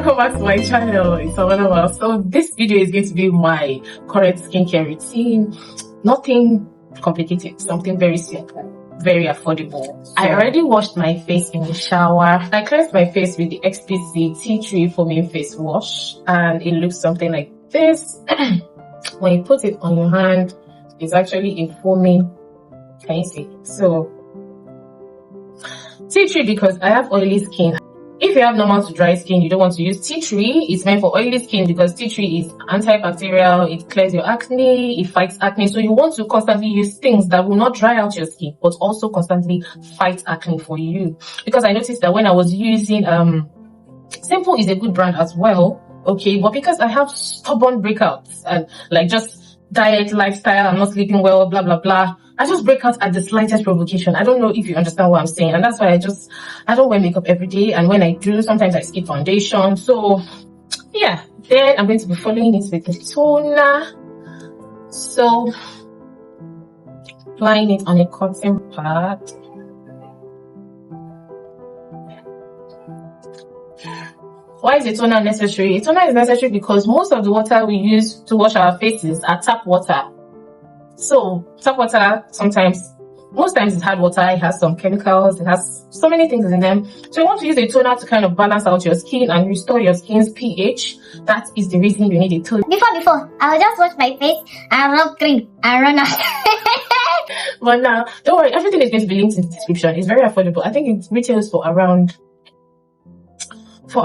welcome back to my channel. It's awolewans. So this video is going to be my current skincare routine. Nothing complicated, something very simple, very affordable. I already washed my face in the shower. I cleansed my face with the XPC Tea Tree Foaming Face Wash, and it looks something like this. When you put it on your hand, it's actually a foaming. Can you see? So tea tree, because I have oily skin. If you have normal to dry skin, you don't want to use tea tree. It's meant for oily skin because tea tree is antibacterial, it clears your acne, it fights acne. So you want to constantly use things that will not dry out your skin, but also constantly fight acne for you. Because I noticed that when I was using Simple is a good brand as well, okay, but because I have stubborn breakouts and like just diet, lifestyle, I'm not sleeping well, blah blah blah, I just break out at the slightest provocation. I don't know if you understand what I'm saying, and that's why I don't wear makeup every day, and when I do, sometimes I skip foundation. So yeah, then I'm going to be following this with the toner. So applying it on a cotton pad. Why is the toner necessary? The toner is necessary because most of the water we use to wash our faces are tap water. So tap water most times it's hard water, it has some chemicals, it has so many things in them. So you want to use a toner to kind of balance out your skin and restore your skin's pH. That is the reason you need a toner. Before, I would just wash my face and rub cream and run out. But now, don't worry, everything is going to be linked in the description. It's very affordable. I think it retails for around 3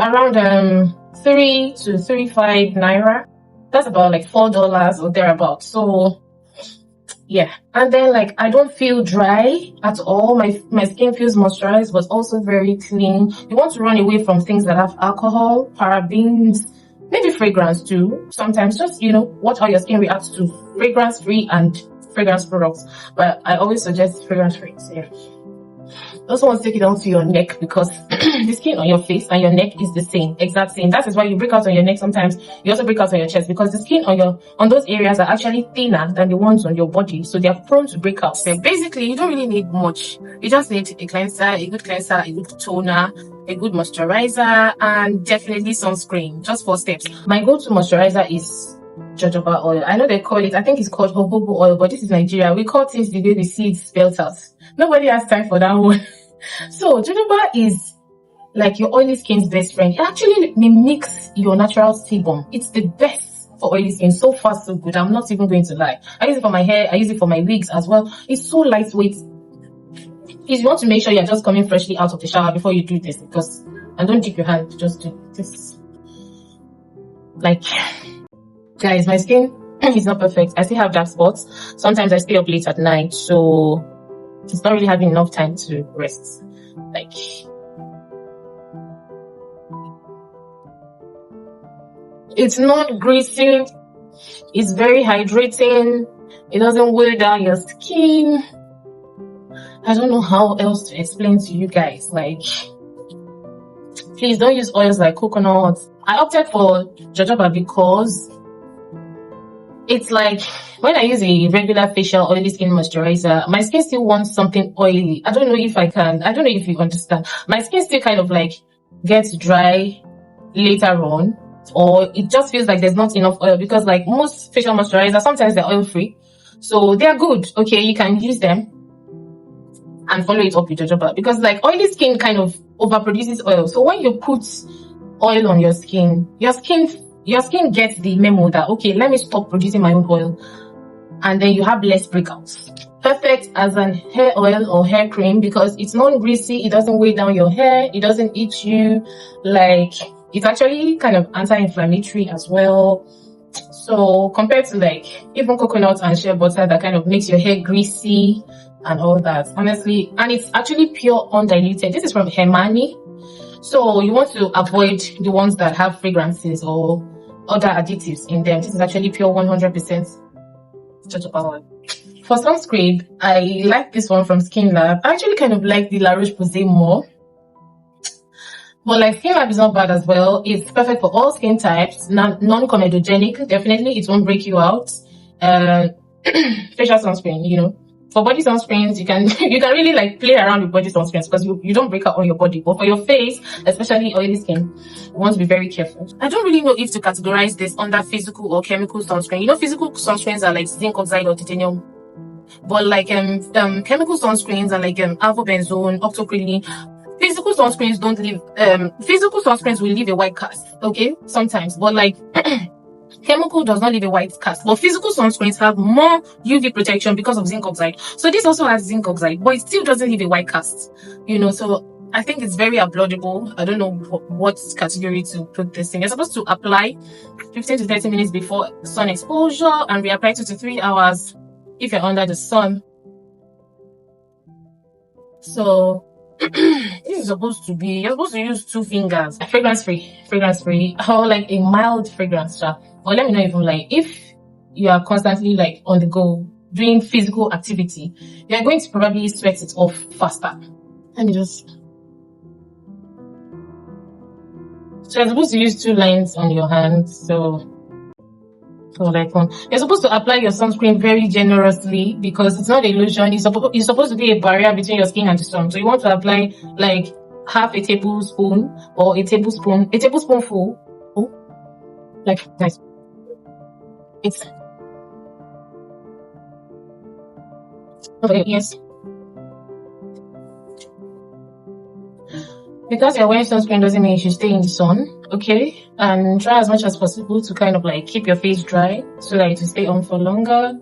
to 35 naira. That's about like $4 or thereabouts. So yeah, and then like I don't feel dry at all. My skin feels moisturized but also very clean. You want to run away from things that have alcohol, parabens, maybe fragrance too. Sometimes just, you know, watch how your skin reacts to fragrance free and fragrance products, but I always suggest fragrance free. So yeah, also want to take it down to your neck because the skin on your face and your neck is the same, exact same. That is why you break out on your neck sometimes. You also break out on your chest because the skin on those areas are actually thinner than the ones on your body, so they are prone to break out. So basically, you don't really need much. You just need a cleanser, a good toner, a good moisturizer, and definitely sunscreen. Just 4 steps. My go-to moisturizer is jojoba oil. I know they call it, I think it's called jojoba oil, but this is Nigeria. We call things the way we see it spelled out. Nobody has time for that one. So jojoba is like your oily skin's best friend. It actually mimics your natural sebum. It's the best for oily skin. So far so good. I'm not even going to lie. I use it for my hair, I use it for my wigs as well. It's so lightweight. Please, you want to make sure you're just coming freshly out of the shower before you do this, because, and don't dip your hand, just do this. Like, guys, my skin is not perfect. I still have dark spots. Sometimes I stay up late at night, so it's not really having enough time to rest. Like, it's not greasy, it's very hydrating, it doesn't weigh down your skin. I don't know how else to explain to you guys. Like, please don't use oils like coconut. I opted for jojoba because it's like when I use a regular facial oily skin moisturizer, my skin still wants something oily. I don't know if you understand. My skin still kind of like gets dry later on, or it just feels like there's not enough oil, because like most facial moisturizers, sometimes they're oil free, so they're good. Okay, you can use them and follow it up with jojoba, because like oily skin kind of overproduces oil. So when you put oil on your skin gets the memo that, okay, let me stop producing my own oil, and then you have less breakouts. Perfect as an hair oil or hair cream because it's non-greasy, it doesn't weigh down your hair, it doesn't itch you, like it's actually kind of anti-inflammatory as well. So compared to like even coconut and shea butter that kind of makes your hair greasy and all that, honestly, and it's actually pure undiluted. This is from Hermione. So you want to avoid the ones that have fragrances or other additives in them. This is actually pure 100% jojoba oil. For sunscreen, I like this one from Skin Lab. I actually kind of like the La Roche-Posay more. But like Skin Lab is not bad as well. It's perfect for all skin types. Non-comedogenic. Definitely, it won't break you out. Facial sunscreen, you know. For body sunscreens, you can you can really like play around with body sunscreens because you don't break out on your body. But for your face, especially oily skin, you want to be very careful. I don't really know if to categorize this under physical or chemical sunscreen. You know, physical sunscreens are like zinc oxide or titanium, but like chemical sunscreens are like avobenzone, octocrylene. Physical sunscreens don't leave physical sunscreens will leave a white cast, okay, sometimes, but like chemical does not leave a white cast. But physical sunscreens have more UV protection because of zinc oxide. So this also has zinc oxide, but it still doesn't leave a white cast, you know. So I think it's very uploadable. I don't know what category to put this in. You're supposed to apply 15 to 30 minutes before sun exposure and reapply 2 to 3 hours if you're under the sun. So this is supposed to be, you're supposed to use 2 fingers. Fragrance free, or like a mild fragrance. Or let me know even like if you are constantly like on the go doing physical activity, you're going to probably sweat it off faster. Let me just. So you're supposed to use 2 lines on your hands. So like you're supposed to apply your sunscreen very generously because it's not a lotion. It's supposed to be a barrier between your skin and the sun. So you want to apply like half a tablespoon or a tablespoonful. Oh, like nice. It's okay. Yes. Because you're wearing sunscreen doesn't mean you should stay in the sun, okay? And try as much as possible to kind of like keep your face dry so that it will stay on for longer.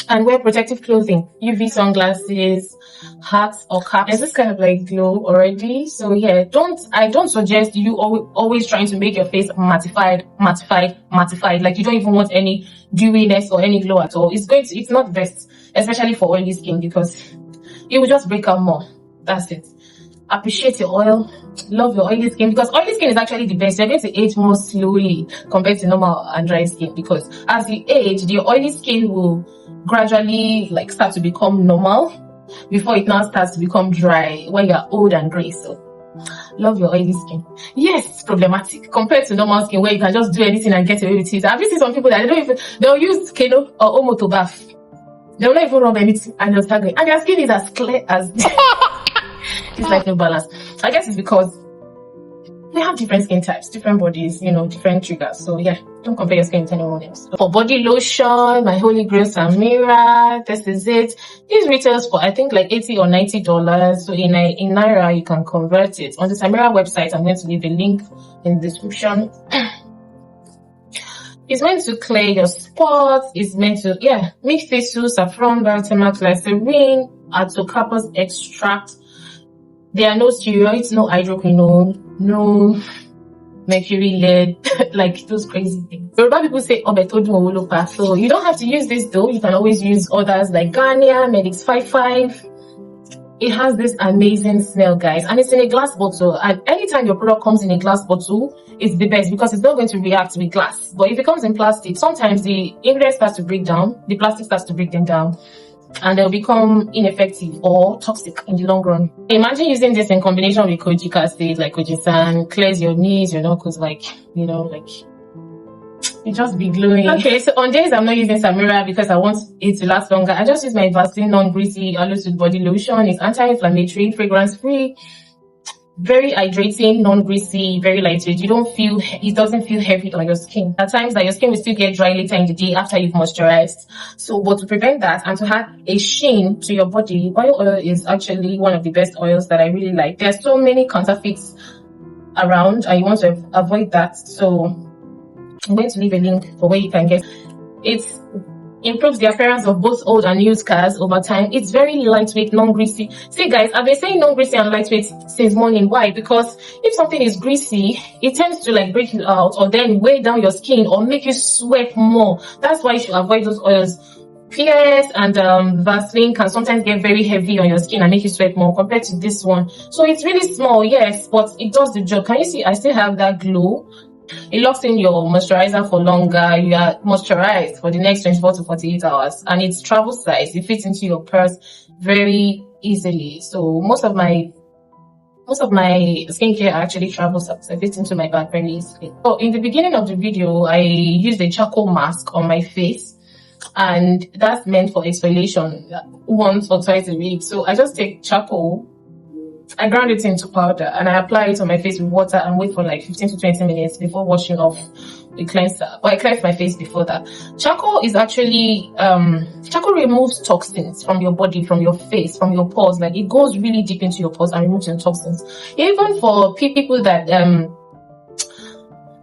And wear protective clothing, UV sunglasses, hats or caps. There's this kind of like glow already. So yeah, I don't suggest you always trying to make your face mattified. Like you don't even want any dewiness or any glow at all. It's not best, especially for oily skin, because it will just break out more. That's it. Appreciate your oil, love your oily skin, because oily skin is actually the best. You're going to age more slowly compared to normal and dry skin, because as you age, the oily skin will gradually like start to become normal before it now starts to become dry when you're old and gray. So love your oily skin. Yes, it's problematic compared to normal skin where you can just do anything and get away with it. I've seen some people that they'll use Keno or Omo to bath. They'll not even rub anything and they'll start going, and their skin is as clear as it's like no balance. I guess it's because we have different skin types, different bodies, you know, different triggers. So yeah, don't compare your skin to anyone else. For body lotion, my holy grail Samira, this is it. This retails for I think like $80 or $90. So in Naira you can convert it. On the Samira website, I'm going to leave a link in the description. It's meant to clear your spots. It's meant to mix thistle, saffron, biotin, glycerin, artocarpus extract. There are no steroids, no hydroquinone, no mercury lead, like those crazy things. Yoruba people say obetodu owolopa, so you don't have to use this though. You can always use others like Garnier, Medix 55. It has this amazing smell, guys, and it's in a glass bottle. And anytime your product comes in a glass bottle, it's the best because it's not going to react with glass. But if it comes in plastic, sometimes the ingredient starts to break down, the plastic starts to break them down, and they'll become ineffective or toxic in the long run. Imagine using this in combination with kojic acid, like kojisan, clears your knees, your knuckles, like, you know, like, it just be glowing. Okay, so on days I'm not using Samira because I want it to last longer, I just use my Vaseline non-greasy aloe sweet body lotion. It's anti-inflammatory, fragrance-free, very hydrating, non-greasy, very lightweight. It doesn't feel heavy on your skin. At times that your skin will still get dry later in the day after you've moisturized. So, but to prevent that and to add a sheen to your body, bio oil is actually one of the best oils that I really like. There are so many counterfeits around and you want to avoid that. So I'm going to leave a link for where you can get it. Improves the appearance of both old and new scars over time. It's very lightweight, non-greasy. See guys, I've been saying non-greasy and lightweight since morning. Why? Because if something is greasy, it tends to like break you out or then weigh down your skin or make you sweat more. That's why you should avoid those oils. Pears and Vaseline can sometimes get very heavy on your skin and make you sweat more compared to this one. So it's really small, yes, but it does the job. Can you see I still have that glow? It locks in your moisturizer for longer. You are moisturized for the next 24 to 48 hours. And it's travel size. It fits into your purse very easily. So most of my skincare actually travel size. It fits into my bag very easily. So in the beginning of the video, I used a charcoal mask on my face. and that's meant for exfoliation once or twice a week. So I just take charcoal, I grind it into powder, and I apply it on my face with water and wait for like 15 to 20 minutes before washing off the cleanser. But I cleanse my face before that. Charcoal is actually charcoal removes toxins from your body, from your face, from your pores. Like, it goes really deep into your pores and removes your toxins. Even for people that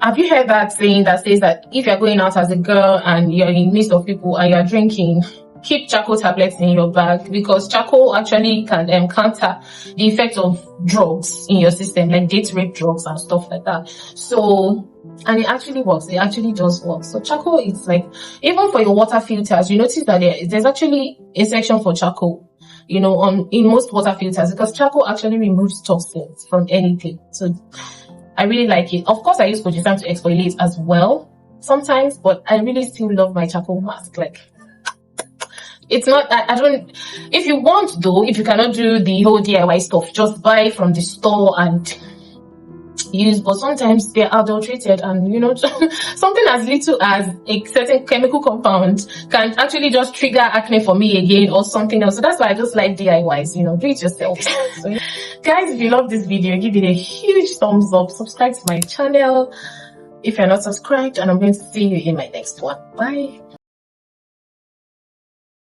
have you heard that saying that says that if you're going out as a girl and you're in the midst of people and you're drinking, keep charcoal tablets in your bag, because charcoal actually can counter the effect of drugs in your system, like date rape drugs and stuff like that. So, and it actually works. It actually does work. So charcoal is like, even for your water filters, you notice that there's actually a section for charcoal, you know, in most water filters, because charcoal actually removes toxins from anything. So I really like it. Of course, I use Kojisam to exfoliate as well sometimes, but I really still love my charcoal mask. Like, it's not, I don't, if you want though, if you cannot do the whole DIY stuff, just buy from the store and use. But sometimes they're adulterated, and you know, something as little as a certain chemical compound can actually just trigger acne for me again or something else. So that's why I just like DIYs, you know, do it yourself. So guys, if you love this video, give it a huge thumbs up, subscribe to my channel if you're not subscribed, and I'm going to see you in my next one. Bye.